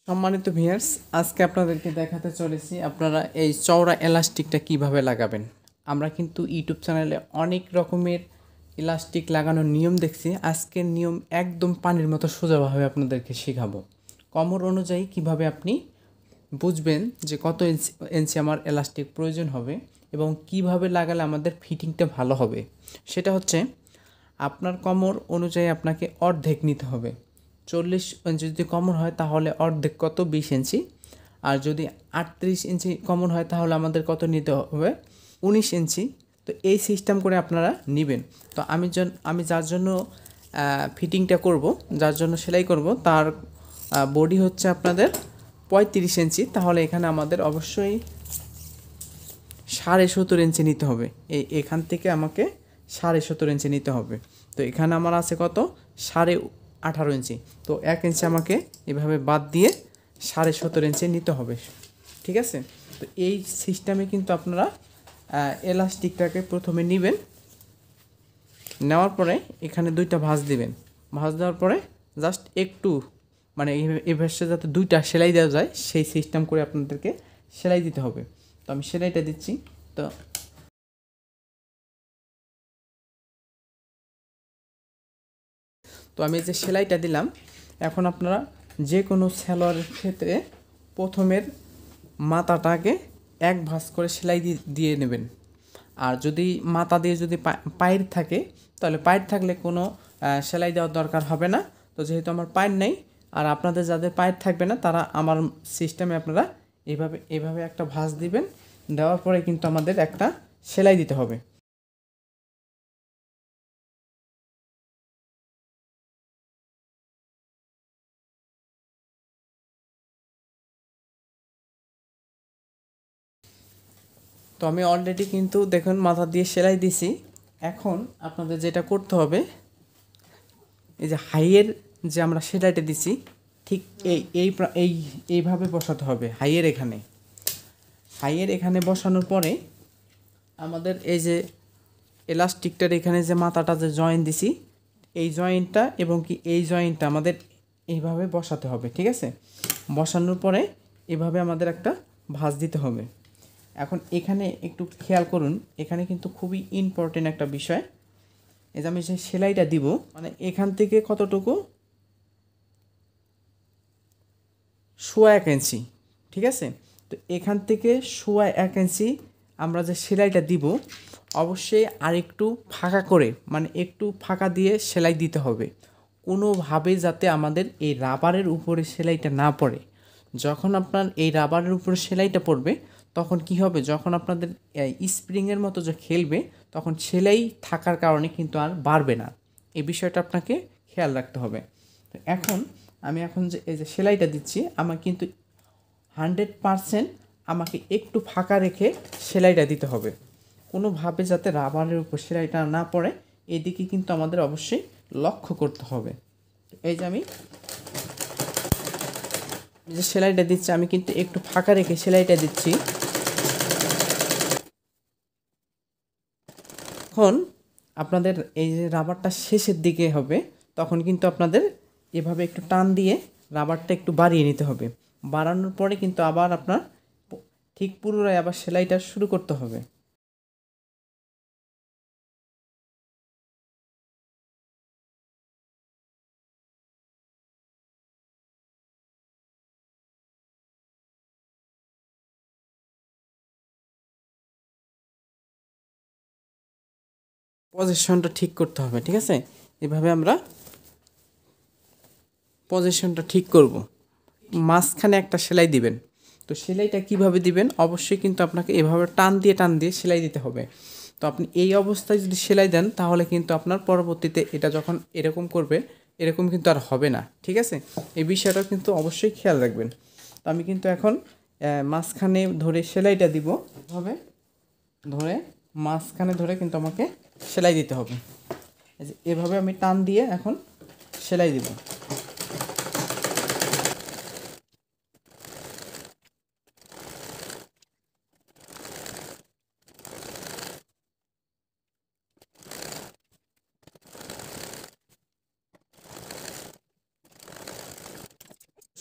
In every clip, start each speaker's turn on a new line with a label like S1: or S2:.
S1: সম্মানিত ভিউয়ার্স, আজকে আপনাদেরকে দেখাতে চলেছি আপনারা এই চওড়া এলাস্টিকটা কিভাবে লাগাবেন। আমরা কিন্তু ইউটিউব চ্যানেলে অনেক রকমের ইলাস্টিক লাগানোর নিয়ম দেখছি। আজকের নিয়ম একদম পানির মতো সোজাভাবে আপনাদেরকে শেখাবো। কোমর অনুযায়ী কিভাবে আপনি বুঝবেন যে কত ইঞ্চি ইঞ্চি আমার এলাস্টিক প্রয়োজন হবে এবং কিভাবে লাগালে আমাদের ফিটিংটা ভালো হবে। সেটা হচ্ছে আপনার কোমর অনুযায়ী আপনাকে অর্ধেক নিতে হবে। 40 ইঞ্চি যদি কোমর হয় তাহলে অর্ধেক কত 20 ইঞ্চি, আর যদি 38 ইঞ্চি কোমর হয় তাহলে আমাদের কত নিতে হবে 19 ইঞ্চি। তো এই সিস্টেম করে আপনারা নেবেন। তো আমি যার জন্য ফিটিংটা করব, যার জন্য সেলাই করব, তার বডি হচ্ছে আপনাদের 35 ইঞ্চি। তাহলে এখানে আমাদের অবশ্যই 17.5 ইঞ্চি নিতে হবে। এখান থেকে আমাকে 17.5 ইঞ্চি নিতে হবে। তো এখানে আমার আছে কত 18.5 ইঞ্চি। তো 1 ইঞ্চি আমাকে এভাবে বাদ দিয়ে 17.5 ইঞ্চি নিতে হবে। ঠিক আছে? তো এই সিস্টেমে কিন্তু আপনারা এলাস্টিকটাকে প্রথমে নেবেন। নেওয়ার পরে এখানে দুইটা ভাঁজ দিবেন। ভাঁজ দেওয়ার পরে জাস্ট একটু মানে এই ভাঁজটা যাতে দুইটা সেলাই দেওয়া যায় সেই সিস্টেম করে আপনাদেরকে সেলাই দিতে হবে। তো আমি সেলাইটা দিচ্ছি। তো আমি যে সেলাইটা দিলাম, এখন আপনারা যে কোনো সালোয়ারের ক্ষেত্রে প্রথমের মাথাটাকে এক ভাঁজ করে সেলাই দিয়ে নেবেন। আর যদি মাথা দিয়ে যদি পায়ের থাকে তাহলে পায়ের থাকলে কোনো সেলাই দেওয়ার দরকার হবে না। তো যেহেতু আমার পায়ের নেই, আর আপনাদের যাদের পায়ের থাকবে না তারা আমার সিস্টেমে আপনারা এইভাবে একটা ভাঁজ দিবেন। দেওয়ার পরে কিন্তু আমাদের একটা সেলাই দিতে হবে। তো আমি অলরেডি কিন্তু দেখুন মাথা দিয়ে সেলাই দিছি। এখন আপনাদের যেটা করতে হবে, এই যে হাইয়ের যে আমরা সেলাইটা দিছি ঠিক এইভাবে বসাতে হবে। হাইয়ের এখানে বসানোর পরে আমাদের এই যে এলাস্টিকটার এখানে যে মাথাটা যে জয়েন্ট দিছি, এই জয়েন্টটা এবং কি এই জয়েন্টটা আমাদের এইভাবে বসাতে হবে। ঠিক আছে? বসানোর পরে এভাবে আমাদের একটা ভাঁজ দিতে হবে। এখন এখানে একটু খেয়াল করুন, এখানে কিন্তু খুবই ইম্পর্টেন্ট একটা বিষয়। এই যে আমি যে সেলাইটা দিব, মানে এখান থেকে কতটুকু 1.25 ইঞ্চি। ঠিক আছে? তো এখান থেকে 1.25 ইঞ্চি আমরা যে সেলাইটা দিব অবশ্যই আরেকটু ফাঁকা করে, মানে একটু ফাঁকা দিয়ে সেলাই দিতে হবে। কোনোভাবে যাতে আমাদের এই রাবারের উপরে সেলাইটা না পড়ে। যখন আপনার এই রাবারের উপরে সেলাইটা পড়বে তখন কি হবে, যখন আপনাদের স্প্রিংয়ের মতো যে খেলবে তখন সেলাই থাকার কারণে কিন্তু আর বাড়বে না। এই বিষয়টা আপনাকে খেয়াল রাখতে হবে। তো আমি এখন যে এই যে সেলাইটা দিচ্ছি, আমার কিন্তু 100% আমাকে একটু ফাঁকা রেখে সেলাইটা দিতে হবে। কোনোভাবে যাতে রাবারের উপর সেলাইটা না পড়ে এদিকে কিন্তু আমাদের অবশ্যই লক্ষ্য করতে হবে। এই যে আমি যে সেলাইটা দিচ্ছি, আমি কিন্তু একটু ফাঁকা রেখে সেলাইটা দিচ্ছি। এখন আপনাদের এই যে রাবারটা শেষের দিকে হবে, তখন কিন্তু আপনাদের এভাবে একটু টান দিয়ে রাবারটা একটু বাড়িয়ে নিতে হবে। বাড়ানোর পরে কিন্তু আবার আপনার ঠিক পুনরায় আবার সেলাইটা শুরু করতে হবে। পজিশনটা ঠিক করতে হবে। ঠিক আছে? এভাবে আমরা পজিশনটা ঠিক করব। মাঝখানে একটা সেলাই দিবেন। তো সেলাইটা কিভাবে দিবেন, অবশ্যই কিন্তু আপনাকে এভাবে টান দিয়ে সেলাই দিতে হবে। তো আপনি এই অবস্থায় যদি সেলাই দেন তাহলে কিন্তু আপনার পরবর্তীতে এটা যখন এরকম করবে এরকম কিন্তু আর হবে না। ঠিক আছে? এই বিষয়টা কিন্তু অবশ্যই খেয়াল রাখবেন। তো আমি কিন্তু এখন মাঝখানে ধরে সেলাইটা দিব। এভাবে ধরে মাঝখানে ধরে কিন্তু আমাকে সেলাই দিতে হবে। এই যে এভাবে আমি টান দিয়ে এখন সেলাই দিব।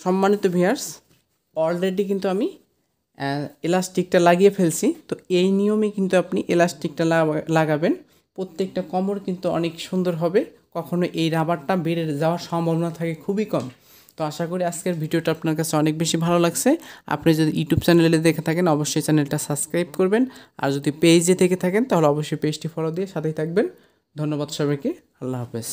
S1: সম্মানিত ভিউয়ার্স, অলরেডি কিন্তু আমি এলাস্টিকটা লাগিয়ে ফেলছি। তো এই নিয়মে কিন্তু আপনি এলাস্টিকটা লাগাবেন। প্রত্যেকটা কোমর কিন্তু অনেক সুন্দর হবে, কখনো এই রাবারটা বেড়ে যাওয়ার সম্ভাবনা থাকে খুবই কম। তো আশা করি আজকের ভিডিওটা আপনার কাছে অনেক বেশি ভালো লাগছে। আপনি যদি ইউটিউব চ্যানেলে দেখে থাকেন অবশ্যই চ্যানেলটা সাবস্ক্রাইব করবেন, আর যদি পেজে থেকে থাকেন তাহলে অবশ্যই পেজটি ফলো দিয়ে সাথেই থাকবেন। ধন্যবাদ সবাইকে, আল্লাহ হাফেজ।